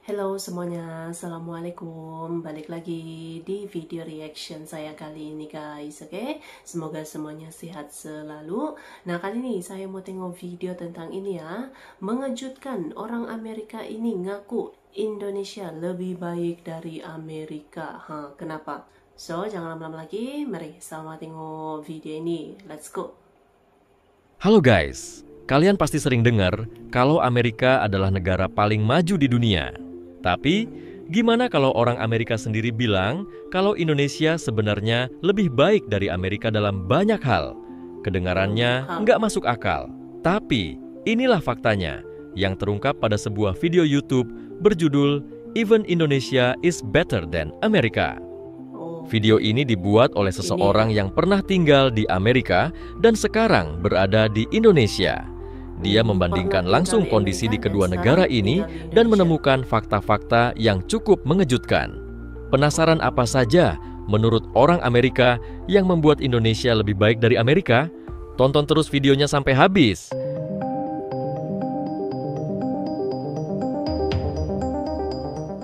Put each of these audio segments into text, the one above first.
Halo semuanya, Assalamualaikum. Balik lagi di video reaction saya kali ini guys, oke? Semoga semuanya sehat selalu. Nah, kali ini saya mau tengok video tentang ini ya. Mengejutkan, orang Amerika ini ngaku Indonesia lebih baik dari Amerika. Kenapa? So, jangan lama-lama lagi. Mari sama tengok video ini. Let's go. Halo guys, kalian pasti sering dengar kalau Amerika adalah negara paling maju di dunia. Tapi, gimana kalau orang Amerika sendiri bilang kalau Indonesia sebenarnya lebih baik dari Amerika dalam banyak hal? Kedengarannya nggak masuk akal. Tapi, inilah faktanya yang terungkap pada sebuah video YouTube berjudul Even Indonesia is Better Than America. Video ini dibuat oleh seseorang yang pernah tinggal di Amerika dan sekarang berada di Indonesia. Dia membandingkan langsung kondisi di kedua negara ini dan menemukan fakta-fakta yang cukup mengejutkan. Penasaran apa saja menurut orang Amerika yang membuat Indonesia lebih baik dari Amerika? Tonton terus videonya sampai habis.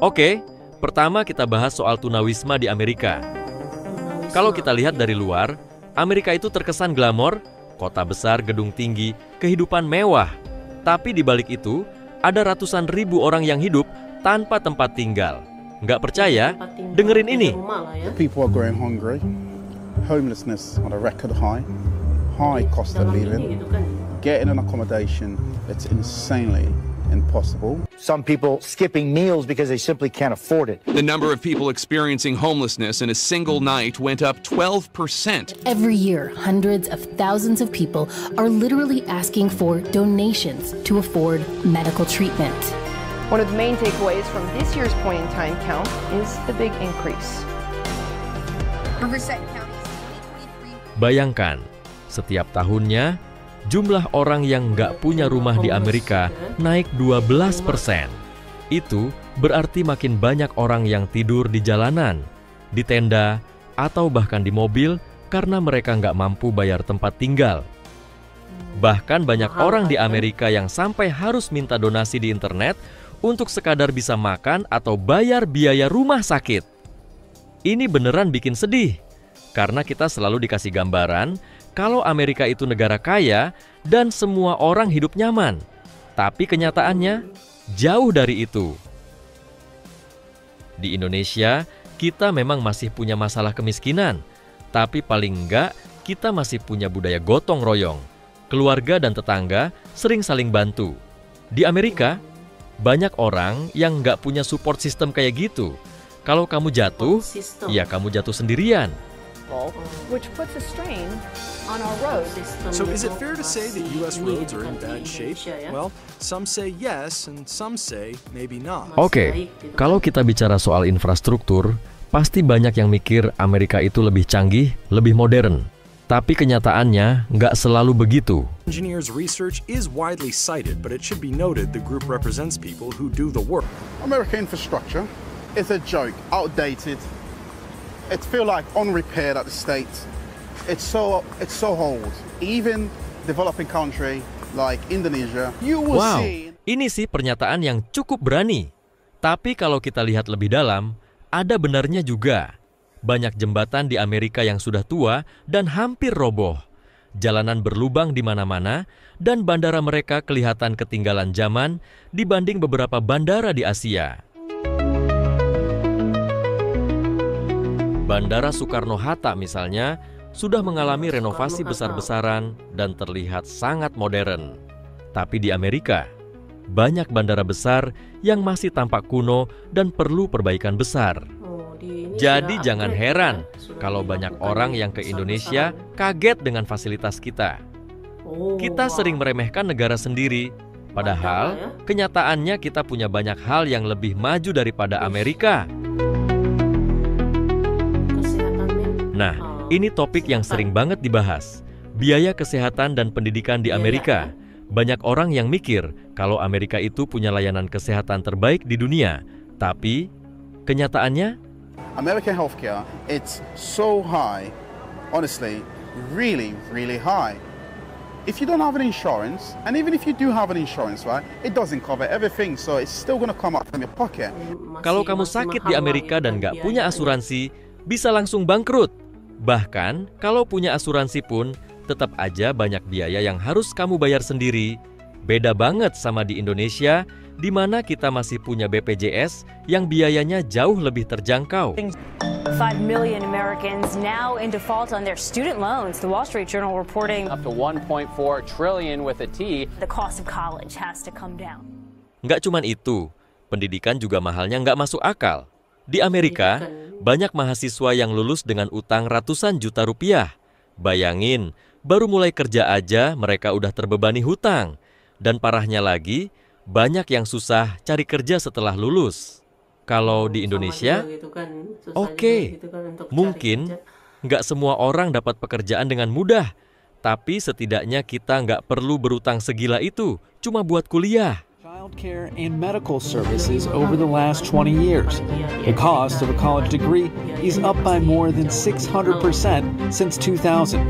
Oke, pertama kita bahas soal tunawisma di Amerika. Kalau kita lihat dari luar, Amerika itu terkesan glamor, kota besar, gedung tinggi, kehidupan mewah. Tapi di balik itu, ada ratusan ribu orang yang hidup tanpa tempat tinggal. Nggak percaya? Dengerin ini. People are growing hungry, homelessness on a record high cost of living, getting an accommodation that's insanely impossible. Some people skipping meals because they simply can't afford it. The number of people experiencing homelessness in a single night went up 12%. Every year, hundreds of thousands of people are literally asking for donations to afford medical treatment. One of the main takeaways from this year's point-in-time count is the big increase. Bayangkan, setiap tahunnya, jumlah orang yang nggak punya rumah di Amerika naik 12%. Itu berarti makin banyak orang yang tidur di jalanan, di tenda, atau bahkan di mobil karena mereka nggak mampu bayar tempat tinggal. Bahkan banyak orang di Amerika yang sampai harus minta donasi di internet untuk sekadar bisa makan atau bayar biaya rumah sakit. Ini beneran bikin sedih, karena kita selalu dikasih gambaran kalau Amerika itu negara kaya dan semua orang hidup nyaman. Tapi kenyataannya jauh dari itu. Di Indonesia, kita memang masih punya masalah kemiskinan. Tapi paling enggak, kita masih punya budaya gotong royong. Keluarga dan tetangga sering saling bantu. Di Amerika, banyak orang yang nggak punya support system kayak gitu. Kalau kamu jatuh, ya kamu jatuh sendirian. Which puts a strain on our roads. So is it fair to say that U.S. roads are in bad shape? Well, some say yes and some say maybe not. Oke, kalau kita bicara soal infrastruktur, pasti banyak yang mikir Amerika itu lebih canggih, lebih modern. Tapi kenyataannya nggak selalu begitu. Engineers' research is widely cited, but it should be noted the group represents people who do the work. American infrastructure is a joke, outdated. It feels like unrepaired at the States. It's so old. Even developing country like Indonesia, you will see. Ini sih pernyataan yang cukup berani. Tapi kalau kita lihat lebih dalam, ada benarnya juga. Banyak jembatan di Amerika yang sudah tua dan hampir roboh. Jalanan berlubang di mana-mana dan bandara mereka kelihatan ketinggalan zaman dibanding beberapa bandara di Asia. Bandara Soekarno-Hatta misalnya sudah mengalami renovasi besar-besaran dan terlihat sangat modern. Tapi di Amerika, banyak bandara besar yang masih tampak kuno dan perlu perbaikan besar. Jadi jangan heran kalau banyak orang yang ke Indonesia kaget dengan fasilitas kita. Kita sering meremehkan negara sendiri, padahal kenyataannya kita punya banyak hal yang lebih maju daripada Amerika. Nah, ini topik yang sering banget dibahas. Biaya kesehatan dan pendidikan di Amerika. Banyak orang yang mikir kalau Amerika itu punya layanan kesehatan terbaik di dunia. Tapi, kenyataannya? American healthcare, it's so high, honestly, really, really high. if you don't have an insurance, and even if you do have an insurance, right, it doesn't cover everything, so it's still going to come out from your pocket. Kalau kamu sakit di Amerika dan nggak punya asuransi, bisa langsung bangkrut. Bahkan, kalau punya asuransi pun, tetap aja banyak biaya yang harus kamu bayar sendiri. Beda banget sama di Indonesia, di mana kita masih punya BPJS yang biayanya jauh lebih terjangkau. 5 million Americans now in default on their student loans. The Wall Street Journal reporting up to 1.4 trillion with a T. The cost of college has to come down. Nggak cuman itu, pendidikan juga mahalnya nggak masuk akal. Di Amerika, banyak mahasiswa yang lulus dengan utang ratusan juta rupiah. Bayangin, baru mulai kerja aja mereka udah terbebani hutang. Dan parahnya lagi, banyak yang susah cari kerja setelah lulus. Kalau di Indonesia, oke, mungkin nggak semua orang dapat pekerjaan dengan mudah, tapi setidaknya kita nggak perlu berutang segila itu, cuma buat kuliah. Childcare and medical services over the last 20 years. The cost of a college degree is up by more than 600% since 2000.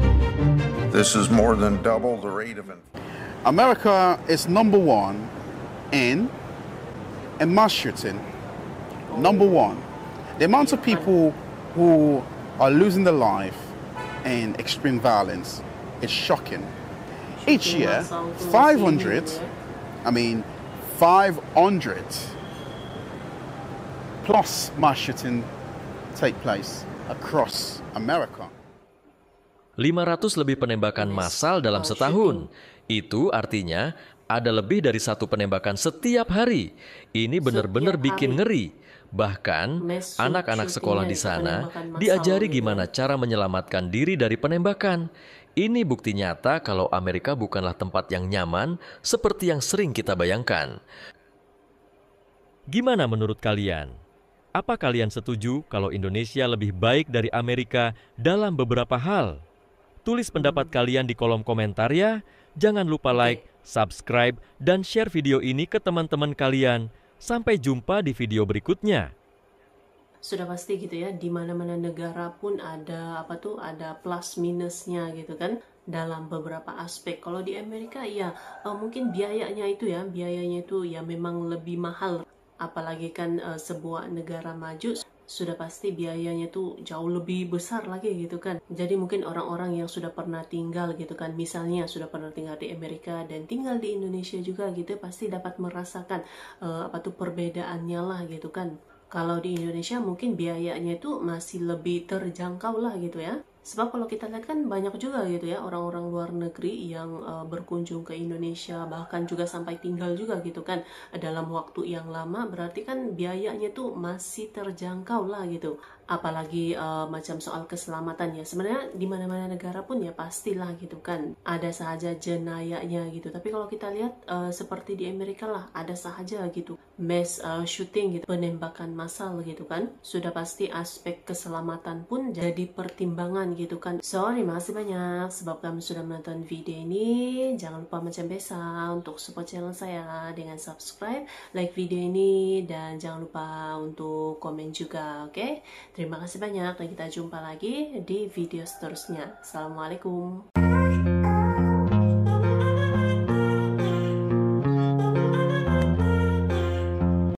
This is more than double the rate of inflation. America is number one in mass shooting. Number one. The amount of people who are losing their life in extreme violence is shocking. Each year, 500 plus mass shooting take place across America. 500 lebih penembakan massal dalam setahun. Itu artinya ada lebih dari satu penembakan setiap hari. Ini benar-benar bikin ngeri. Bahkan, anak-anak sekolah di sana diajari gimana cara menyelamatkan diri dari penembakan. Ini bukti nyata kalau Amerika bukanlah tempat yang nyaman seperti yang sering kita bayangkan. Gimana menurut kalian? Apa kalian setuju kalau Indonesia lebih baik dari Amerika dalam beberapa hal? Tulis pendapat kalian di kolom komentar ya. Jangan lupa like, subscribe, dan share video ini ke teman-teman kalian. Sampai jumpa di video berikutnya. Sudah pasti gitu ya, di mana-mana negara pun ada ada plus minusnya gitu kan dalam beberapa aspek. Kalau di Amerika ya mungkin biayanya itu ya memang lebih mahal. Apalagi kan sebuah negara maju, sudah pasti biayanya tuh jauh lebih besar lagi gitu kan. Jadi mungkin orang-orang yang sudah pernah tinggal gitu kan, misalnya sudah pernah tinggal di Amerika dan tinggal di Indonesia juga gitu, pasti dapat merasakan perbedaannya lah gitu kan. Kalau di Indonesia mungkin biayanya itu masih lebih terjangkau lah gitu ya. Sebab kalau kita lihat kan banyak juga gitu ya orang-orang luar negeri yang berkunjung ke Indonesia, bahkan juga sampai tinggal juga gitu kan dalam waktu yang lama, berarti kan biayanya tuh masih terjangkau lah gitu. Apalagi macam soal keselamatan ya, sebenarnya di mana-mana negara pun ya pastilah gitu kan ada saja jenayahnya gitu. Tapi kalau kita lihat seperti di Amerika lah ada saja gitu mass shooting gitu, penembakan massal gitu kan, sudah pasti aspek keselamatan pun jadi pertimbangan gitu kan. So, terima kasih banyak sebab kamu sudah menonton video ini. Jangan lupa macam biasa untuk support channel saya dengan subscribe, like video ini, dan jangan lupa untuk komen juga, oke? Terima kasih banyak dan kita jumpa lagi di video seterusnya. Assalamualaikum.